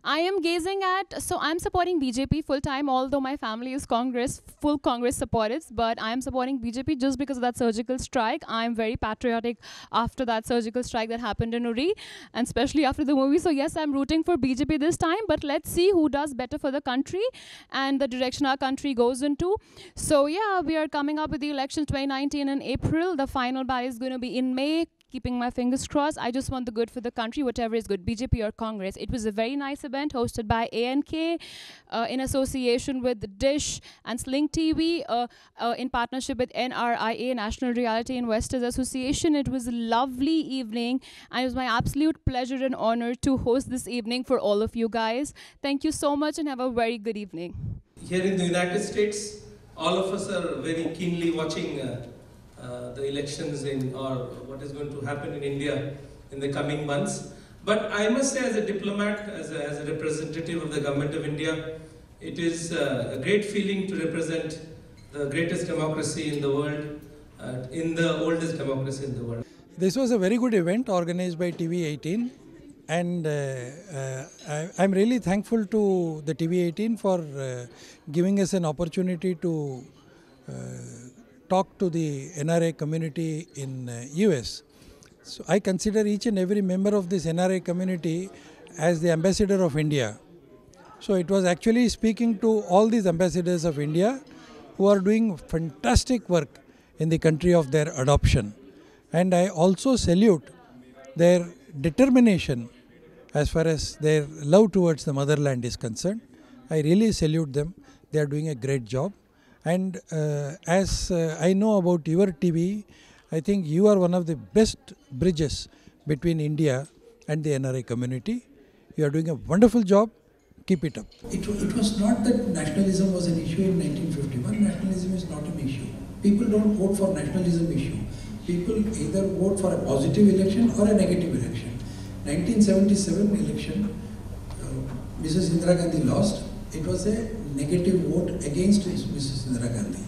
I am gazing at, so I'm supporting BJP full time, although my family is full Congress supporters, but I am supporting BJP just because of that surgical strike. I'm very patriotic after that surgical strike that happened in Uri, and especially after the movie. So yes, I'm rooting for BJP this time, but let's see who does better for the country and the direction our country goes into. So yeah, we are coming up with the election 2019 in April. The final ballot is going to be in May. Keeping my fingers crossed. I just want the good for the country, whatever is good, BJP or Congress. It was a very nice event hosted by ANK in association with Dish and Sling TV in partnership with NRIA, National Reality Investors Association. It was a lovely evening, and it was my absolute pleasure and honor to host this evening for all of you guys. Thank you so much and have a very good evening. Here in the United States, all of us are very keenly watching the elections or what is going to happen in India in the coming months. But I must say, as a diplomat, as a representative of the government of India, it is a great feeling to represent the greatest democracy in the world, in the oldest democracy in the world. This was a very good event organized by TV18, and I'm really thankful to the TV18 for giving us an opportunity to talk to the NRA community in US. So I consider each and every member of this NRA community as the ambassador of India. So it was actually speaking to all these ambassadors of India who are doing fantastic work in the country of their adoption. And I also salute their determination as far as their love towards the motherland is concerned. I really salute them. They are doing a great job. And as I know about your TV, I think you are one of the best bridges between India and the NRA community. You are doing a wonderful job. Keep it up. It was not that nationalism was an issue in 1951. Nationalism is not an issue. People don't vote for nationalism issue. People either vote for a positive election or a negative election. 1977 election, Mrs. Indira Gandhi lost. It was a negative vote against Mrs. Indira Gandhi.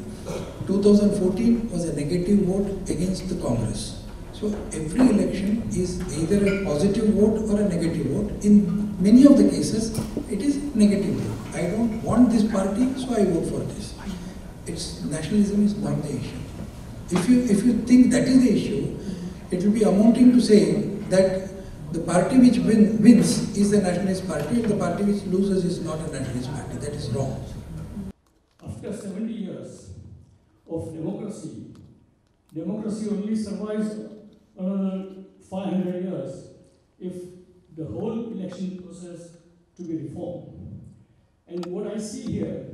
2014 was a negative vote against the Congress. So every election is either a positive vote or a negative vote. In many of the cases, it is negative vote. I don't want this party, so I vote for this. Nationalism is not the issue. If you think that is the issue, it will be amounting to saying that the party which wins is the nationalist party and the party which loses is not a nationalist party. That is wrong. After 70 years of democracy, democracy only survives another 500 years if the whole election process to be reformed. And what I see here,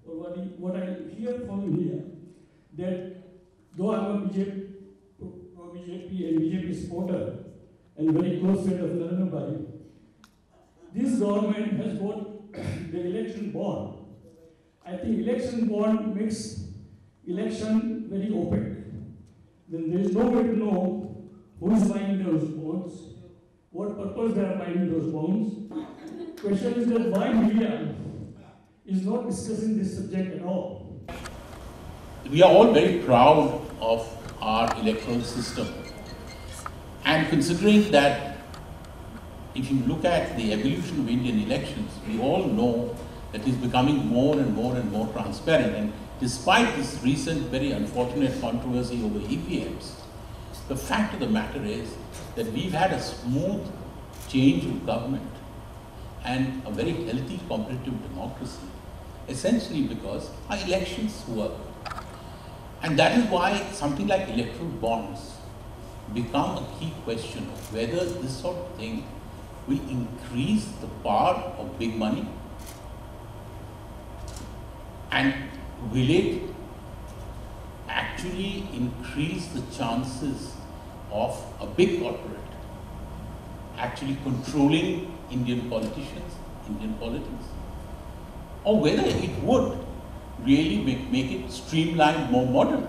or what I hear from here, that though I'm a BJP and BJP supporter and very close friend of Narendra Modi, this government has bought the election bond. I think election bond makes election very opaque. Then there is no way to know who is buying those bonds, what purpose they are buying those bonds. Question is that why media is not discussing this subject at all. We are all very proud of our electoral system. And considering that if you look at the evolution of Indian elections, we all know that it's becoming more and more and more transparent. And despite this recent very unfortunate controversy over EPMs, the fact of the matter is that we've had a smooth change of government and a very healthy competitive democracy, essentially because our elections work. And that is why something like electoral bonds become a key question of whether this sort of thing will increase the power of big money and will it actually increase the chances of a big corporate actually controlling Indian politicians, Indian politics, or whether it would really make it streamlined, more modern.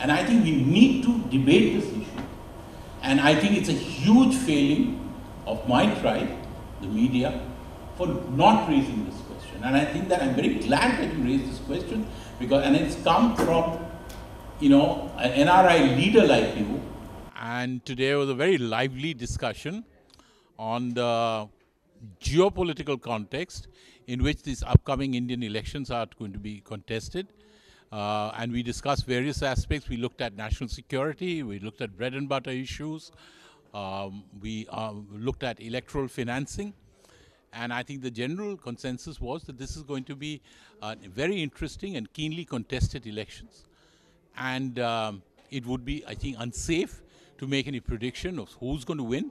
And I think we need to debate this issue. And I think it's a huge failing of my tribe, the media, for not raising this question. And I think that I'm very glad that you raised this question because, and it's come from, an NRI leader like you. And today was a very lively discussion on the geopolitical context in which these upcoming Indian elections are going to be contested. And we discussed various aspects. We looked at national security, we looked at bread and butter issues, we looked at electoral financing. And I think the general consensus was that this is going to be very interesting and keenly contested elections. And it would be, I think, unsafe to make any prediction of who's going to win,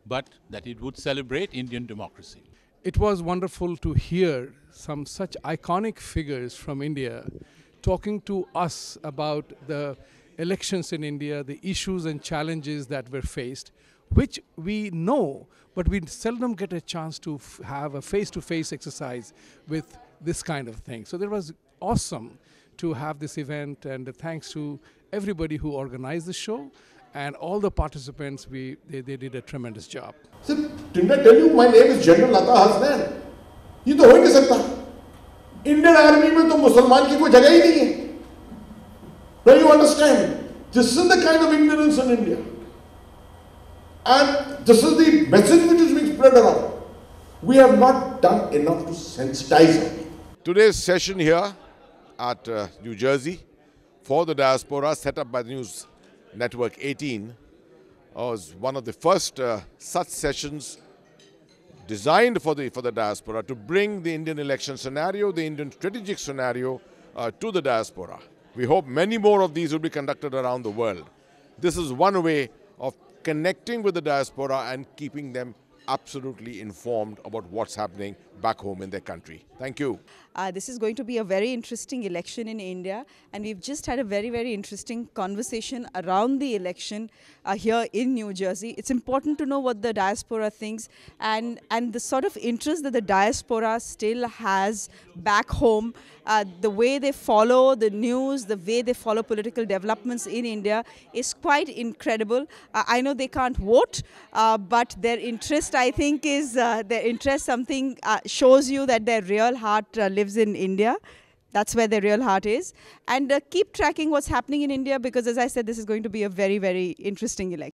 but that it would celebrate Indian democracy. It was wonderful to hear some such iconic figures from India talking to us about the elections in India, the issues and challenges that were faced, which we know, but we seldom get a chance to have a face-to-face exercise with this kind of thing. So it was awesome to have this event, and thanks to everybody who organized the show and all the participants. They did a tremendous job. Sir, didn't I tell you my name is General Lata Hasnan? ये तो हो ही नहीं सकता. Indian Army में तो मुसलमान की कोई जगह ही नहीं है. Now you understand? This is the kind of ignorance in India. And this is the message which is being spread around. We have not done enough to sensitize them. Today's session here at New Jersey for the diaspora, set up by the News Network 18, was one of the first such sessions designed for the diaspora to bring the Indian election scenario, the Indian strategic scenario to the diaspora. We hope many more of these will be conducted around the world. This is one way of connecting with the diaspora and keeping them absolutely informed about what's happening back home in their country. Thank you. This is going to be a very interesting election in India, and we've just had a very, very interesting conversation around the election here in New Jersey. It's important to know what the diaspora thinks and the sort of interest that the diaspora still has back home, the way they follow the news, the way they follow political developments in India is quite incredible. I know they can't vote, but their interest, I think, is their interest something shows you that their real heart lives in India. That's where their real heart is. And keep tracking what's happening in India, because as I said, this is going to be a very, very interesting election.